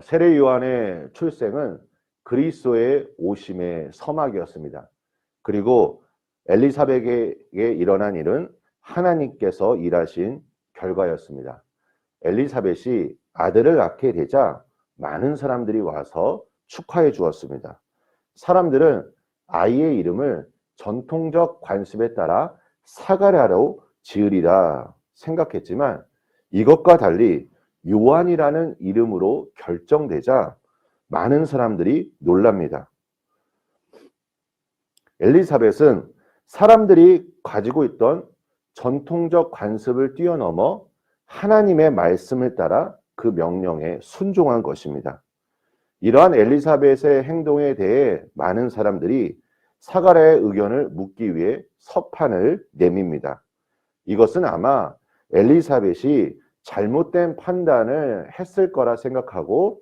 세례 요한의 출생은 그리스도의 오심의 서막이었습니다. 그리고 엘리사벳에게 일어난 일은 하나님께서 일하신 결과였습니다. 엘리사벳이 아들을 낳게 되자 많은 사람들이 와서 축하해 주었습니다. 사람들은 아이의 이름을 전통적 관습에 따라 사가랴로 지으리라 생각했지만 이것과 달리 요한이라는 이름으로 결정되자 많은 사람들이 놀랍니다. 엘리사벳은 사람들이 가지고 있던 전통적 관습을 뛰어넘어 하나님의 말씀을 따라 그 명령에 순종한 것입니다. 이러한 엘리사벳의 행동에 대해 많은 사람들이 사가랴의 의견을 묻기 위해 서판을 내밉니다. 이것은 아마 엘리사벳이 잘못된 판단을 했을 거라 생각하고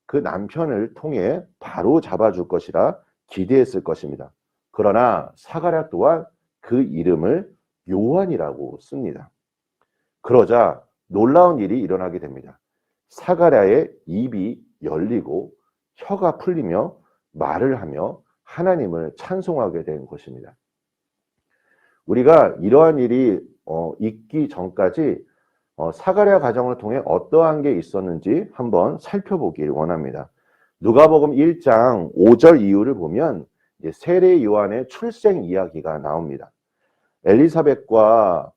그 남편을 통해 바로 잡아줄 것이라 기대했을 것입니다. 그러나 사가랴 또한 그 이름을 요한이라고 씁니다. 그러자 놀라운 일이 일어나게 됩니다. 사가랴의 입이 열리고 혀가 풀리며 말을 하며 하나님을 찬송하게 된 것입니다. 우리가 이러한 일이 있기 전까지 사가랴 가정을 통해 어떠한 게 있었는지 한번 살펴보길 원합니다. 누가복음 1장 5절 이후를 보면 세례 요한의 출생 이야기가 나옵니다. 엘리사벳과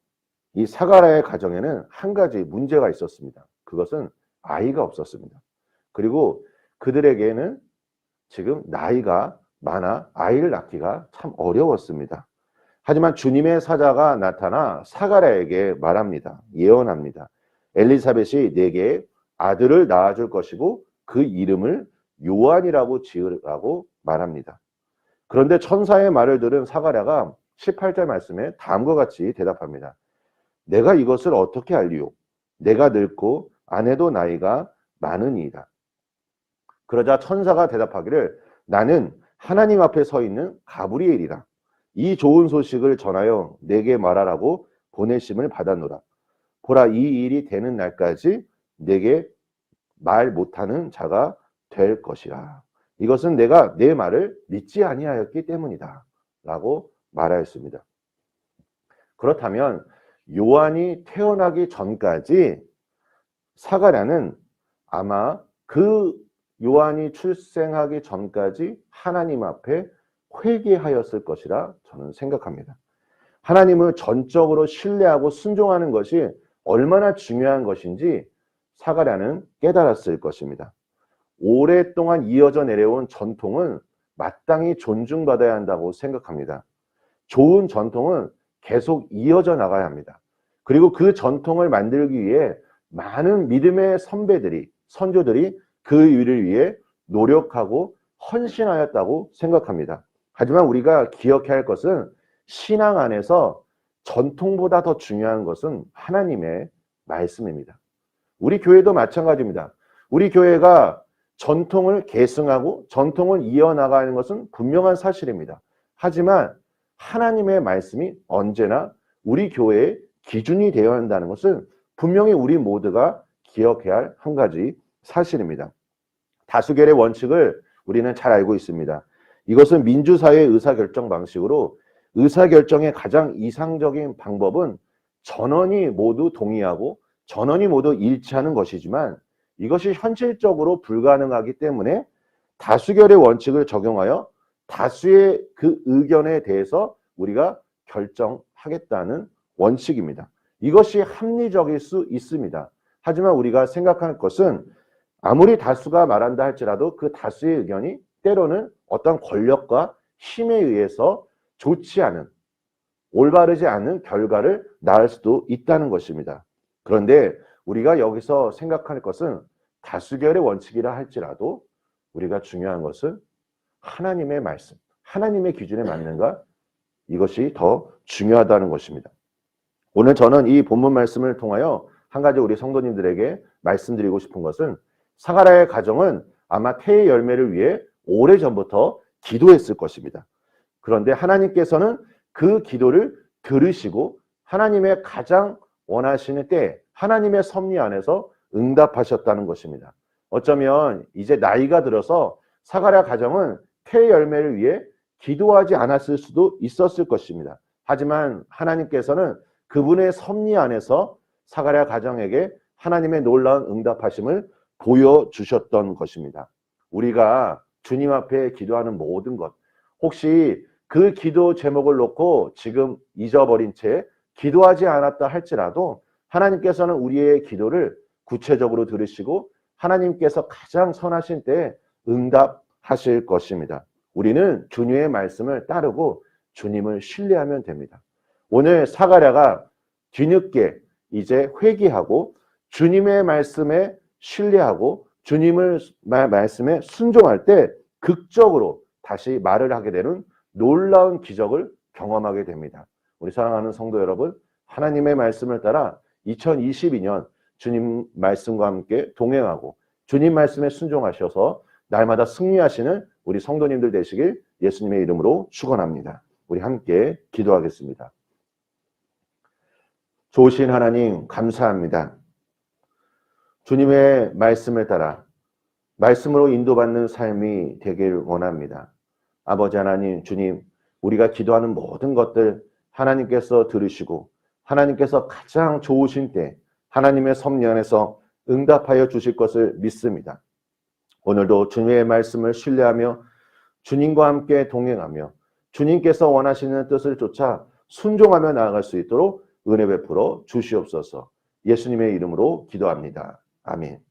이 사가랴의 가정에는 한 가지 문제가 있었습니다. 그것은 아이가 없었습니다. 그리고 그들에게는 지금 나이가 많아 아이를 낳기가 참 어려웠습니다. 하지만 주님의 사자가 나타나 사가랴에게 말합니다. 예언합니다. 엘리사벳이 내게 아들을 낳아줄 것이고 그 이름을 요한이라고 지으라고 말합니다. 그런데 천사의 말을 들은 사가랴가 18절 말씀에 다음과 같이 대답합니다. 내가 이것을 어떻게 알리오? 내가 늙고 아내도 나이가 많으니이다. 그러자 천사가 대답하기를 나는 하나님 앞에 서 있는 가브리엘이라. 이 좋은 소식을 전하여 내게 말하라고 보내심을 받았노라. 보라, 이 일이 되는 날까지 내게 말 못하는 자가 될 것이라. 이것은 내가 내 말을 믿지 아니하였기 때문이다 라고 말하였습니다. 그렇다면 요한이 태어나기 전까지 사가랴는 아마 그 요한이 출생하기 전까지 하나님 앞에 회개하였을 것이라 저는 생각합니다. 하나님을 전적으로 신뢰하고 순종하는 것이 얼마나 중요한 것인지 사가랴는 깨달았을 것입니다. 오랫동안 이어져 내려온 전통은 마땅히 존중받아야 한다고 생각합니다. 좋은 전통은 계속 이어져 나가야 합니다. 그리고 그 전통을 만들기 위해 많은 믿음의 선배들이, 선조들이 그 일을 위해 노력하고 헌신하였다고 생각합니다. 하지만 우리가 기억해야 할 것은 신앙 안에서 전통보다 더 중요한 것은 하나님의 말씀입니다. 우리 교회도 마찬가지입니다. 우리 교회가 전통을 계승하고 전통을 이어나가는 것은 분명한 사실입니다. 하지만 하나님의 말씀이 언제나 우리 교회의 기준이 되어야 한다는 것은 분명히 우리 모두가 기억해야 할 한 가지 사실입니다. 다수결의 원칙을 우리는 잘 알고 있습니다. 이것은 민주사회의 의사결정 방식으로 의사결정의 가장 이상적인 방법은 전원이 모두 동의하고 전원이 모두 일치하는 것이지만 이것이 현실적으로 불가능하기 때문에 다수결의 원칙을 적용하여 다수의 그 의견에 대해서 우리가 결정하겠다는 원칙입니다. 이것이 합리적일 수 있습니다. 하지만 우리가 생각할 것은 아무리 다수가 말한다 할지라도 그 다수의 의견이 때로는 어떤 권력과 힘에 의해서 좋지 않은, 올바르지 않은 결과를 낳을 수도 있다는 것입니다. 그런데 우리가 여기서 생각할 것은 다수결의 원칙이라 할지라도 우리가 중요한 것은 하나님의 말씀, 하나님의 기준에 맞는가? 이것이 더 중요하다는 것입니다. 오늘 저는 이 본문 말씀을 통하여 한 가지 우리 성도님들에게 말씀드리고 싶은 것은 사가랴의 가정은 아마 태의 열매를 위해 오래전부터 기도했을 것입니다. 그런데 하나님께서는 그 기도를 들으시고 하나님의 가장 원하시는 때 하나님의 섭리 안에서 응답하셨다는 것입니다. 어쩌면 이제 나이가 들어서 사가랴 가정은 폐 열매를 위해 기도하지 않았을 수도 있었을 것입니다. 하지만 하나님께서는 그분의 섭리 안에서 사가랴 가정에게 하나님의 놀라운 응답하심을 보여주셨던 것입니다. 우리가 주님 앞에 기도하는 모든 것, 혹시 그 기도 제목을 놓고 지금 잊어버린 채 기도하지 않았다 할지라도 하나님께서는 우리의 기도를 구체적으로 들으시고 하나님께서 가장 선하신 때에 응답하실 것입니다. 우리는 주님의 말씀을 따르고 주님을 신뢰하면 됩니다. 오늘 사가랴가 뒤늦게 이제 회개하고 주님의 말씀에 신뢰하고 주님의 말씀에 순종할 때 극적으로 다시 말을 하게 되는 놀라운 기적을 경험하게 됩니다. 우리 사랑하는 성도 여러분, 하나님의 말씀을 따라 2022년 주님 말씀과 함께 동행하고 주님 말씀에 순종하셔서 날마다 승리하시는 우리 성도님들 되시길 예수님의 이름으로 축원합니다. 우리 함께 기도하겠습니다. 좋으신 하나님 감사합니다. 주님의 말씀을 따라 말씀으로 인도받는 삶이 되길 원합니다. 아버지 하나님, 주님, 우리가 기도하는 모든 것들 하나님께서 들으시고 하나님께서 가장 좋으신 때 하나님의 섭리 안에서 응답하여 주실 것을 믿습니다. 오늘도 주님의 말씀을 신뢰하며 주님과 함께 동행하며 주님께서 원하시는 뜻을 쫓아 순종하며 나아갈 수 있도록 은혜 베풀어 주시옵소서. 예수님의 이름으로 기도합니다. 아멘.